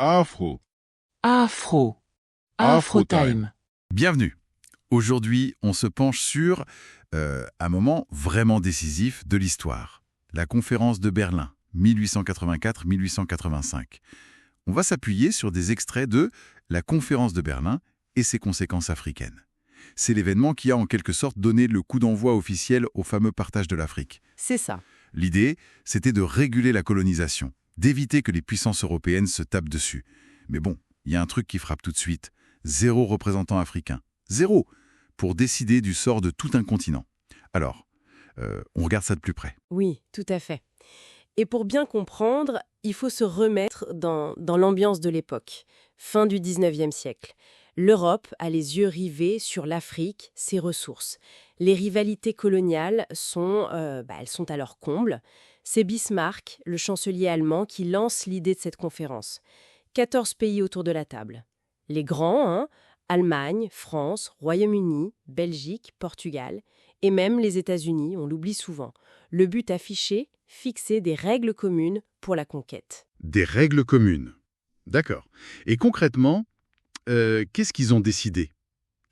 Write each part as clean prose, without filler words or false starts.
Afro. Afro. Afro Afro-time. Bienvenue. Aujourd'hui, on se penche sur un moment vraiment décisif de l'histoire. La conférence de Berlin, 1884-1885. On va s'appuyer sur des extraits de la conférence de Berlin et ses conséquences africaines. C'est l'événement qui a en quelque sorte donné le coup d'envoi officiel au fameux partage de l'Afrique. C'est ça. L'idée, c'était de réguler la colonisation, d'éviter que les puissances européennes se tapent dessus. Mais bon, il y a un truc qui frappe tout de suite. 0 représentant africain. 0 pour décider du sort de tout un continent. Alors, on regarde ça de plus près. Oui, tout à fait. Et pour bien comprendre, il faut se remettre dans l'ambiance de l'époque, fin du 19e siècle. L'Europe a les yeux rivés sur l'Afrique, ses ressources. Les rivalités coloniales elles sont à leur comble. C'est Bismarck, le chancelier allemand, qui lance l'idée de cette conférence. 14 pays autour de la table. Les grands, Allemagne, France, Royaume-Uni, Belgique, Portugal, et même les États-Unis, on l'oublie souvent. Le but affiché, fixer des règles communes pour la conquête. Des règles communes. D'accord. Et concrètement, qu'est-ce qu'ils ont décidé?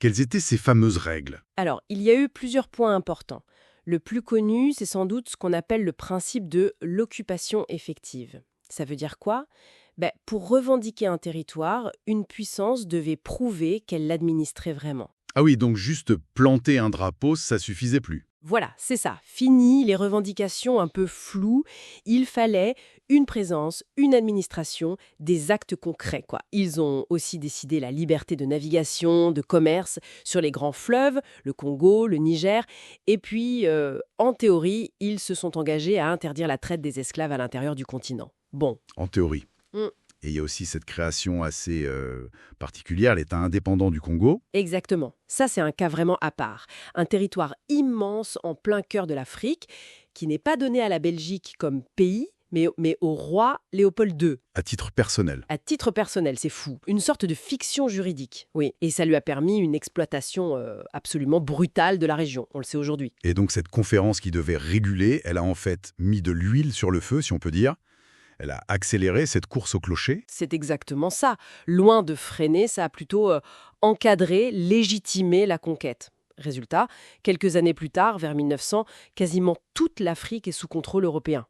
Quelles étaient ces fameuses règles? Alors, il y a eu plusieurs points importants. Le plus connu, c'est sans doute ce qu'on appelle le principe de l'occupation effective. Ça veut dire quoi? Pour revendiquer un territoire, une puissance devait prouver qu'elle l'administrait vraiment. Ah oui, donc juste planter un drapeau, ça suffisait plus. Voilà, c'est ça. Fini les revendications un peu floues. Il fallait une présence, une administration, des actes concrets, quoi. Ils ont aussi décidé la liberté de navigation, de commerce sur les grands fleuves, le Congo, le Niger. Et puis, en théorie, ils se sont engagés à interdire la traite des esclaves à l'intérieur du continent. Bon. En théorie. Et il y a aussi cette création assez particulière, l'État indépendant du Congo. Exactement. Ça, c'est un cas vraiment à part. Un territoire immense en plein cœur de l'Afrique, qui n'est pas donné à la Belgique comme pays, mais au roi Léopold II. À titre personnel. À titre personnel, c'est fou. Une sorte de fiction juridique. Oui, et ça lui a permis une exploitation absolument brutale de la région. On le sait aujourd'hui. Et donc cette conférence qui devait réguler, elle a en fait mis de l'huile sur le feu, si on peut dire. Elle a accéléré cette course au clocher. C'est exactement ça. Loin de freiner, ça a plutôt encadré, légitimé la conquête. Résultat, quelques années plus tard, vers 1900, quasiment toute l'Afrique est sous contrôle européen.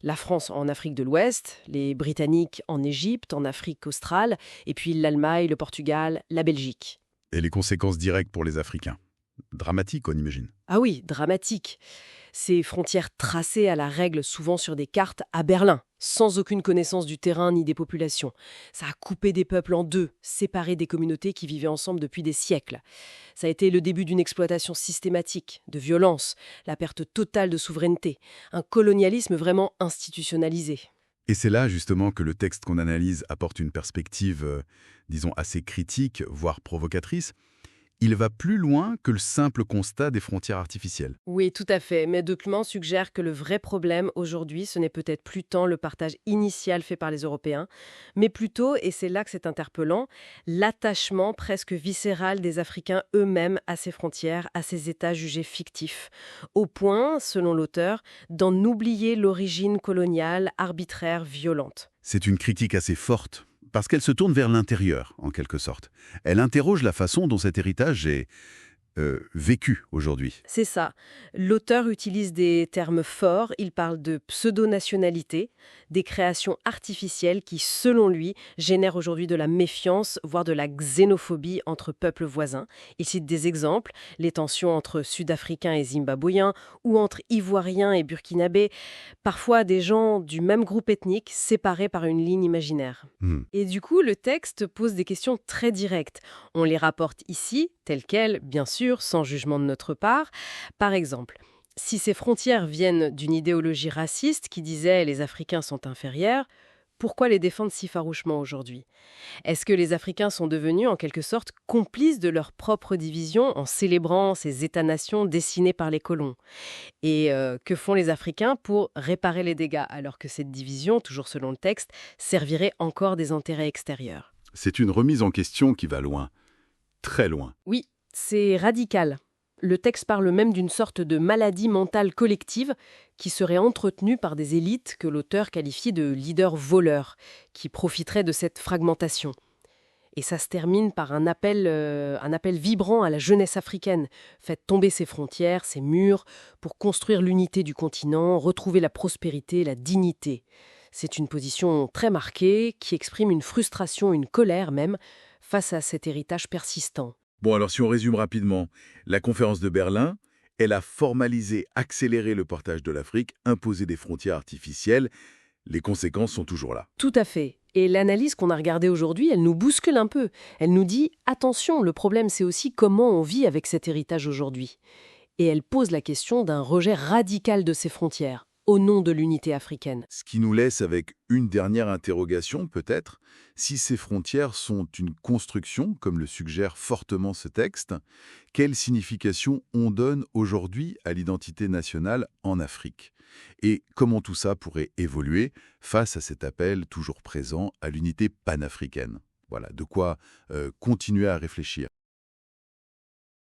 La France en Afrique de l'Ouest, les Britanniques en Égypte, en Afrique australe, et puis l'Allemagne, le Portugal, la Belgique. Et les conséquences directes pour les Africains. Dramatique, on imagine. Ah oui, dramatique. Ces frontières tracées à la règle souvent sur des cartes à Berlin, sans aucune connaissance du terrain ni des populations. Ça a coupé des peuples en deux, séparé des communautés qui vivaient ensemble depuis des siècles. Ça a été le début d'une exploitation systématique, de violence, la perte totale de souveraineté, un colonialisme vraiment institutionnalisé. Et c'est là, justement, que le texte qu'on analyse apporte une perspective, disons, assez critique, voire provocatrice. Il va plus loin que le simple constat des frontières artificielles. Oui, tout à fait. Mes documents suggèrent que le vrai problème aujourd'hui, ce n'est peut-être plus tant le partage initial fait par les Européens, mais plutôt, et c'est là que c'est interpellant, l'attachement presque viscéral des Africains eux-mêmes à ces frontières, à ces États jugés fictifs, au point, selon l'auteur, d'en oublier l'origine coloniale, arbitraire, violente. C'est une critique assez forte, parce qu'elle se tourne vers l'intérieur, en quelque sorte. Elle interroge la façon dont cet héritage est vécu aujourd'hui. C'est ça. L'auteur utilise des termes forts, il parle de pseudo-nationalité, des créations artificielles qui, selon lui, génèrent aujourd'hui de la méfiance, voire de la xénophobie entre peuples voisins. Il cite des exemples, les tensions entre Sud-Africains et Zimbabwéens, ou entre Ivoiriens et Burkinabés, parfois des gens du même groupe ethnique séparés par une ligne imaginaire. Et du coup, le texte pose des questions très directes. On les rapporte ici, telles quelles, bien sûr, sans jugement de notre part. Par exemple, si ces frontières viennent d'une idéologie raciste qui disait « les Africains sont inférieurs », pourquoi les défendre si farouchement aujourd'hui? Est-ce que les Africains sont devenus en quelque sorte complices de leur propre division en célébrant ces États-nations dessinés par les colons? Et que font les Africains pour réparer les dégâts alors que cette division, toujours selon le texte, servirait encore des intérêts extérieurs? C'est une remise en question qui va loin, très loin. Oui, c'est radical. Le texte parle même d'une sorte de maladie mentale collective qui serait entretenue par des élites que l'auteur qualifie de leaders voleurs, qui profiteraient de cette fragmentation. Et ça se termine par un appel vibrant à la jeunesse africaine. Faites tomber ses frontières, ses murs, pour construire l'unité du continent, retrouver la prospérité, la dignité. C'est une position très marquée, qui exprime une frustration, une colère même, face à cet héritage persistant. Bon, alors si on résume rapidement, la conférence de Berlin, elle a formalisé, accéléré le partage de l'Afrique, imposé des frontières artificielles. Les conséquences sont toujours là. Tout à fait. Et l'analyse qu'on a regardée aujourd'hui, elle nous bouscule un peu. Elle nous dit « Attention, le problème c'est aussi comment on vit avec cet héritage aujourd'hui ». Et elle pose la question d'un rejet radical de ces frontières, au nom de l'unité africaine. Ce qui nous laisse avec une dernière interrogation, peut-être. Si ces frontières sont une construction, comme le suggère fortement ce texte, quelle signification on donne aujourd'hui à l'identité nationale en Afrique? Et comment tout ça pourrait évoluer face à cet appel toujours présent à l'unité panafricaine? Voilà, de quoi continuer à réfléchir.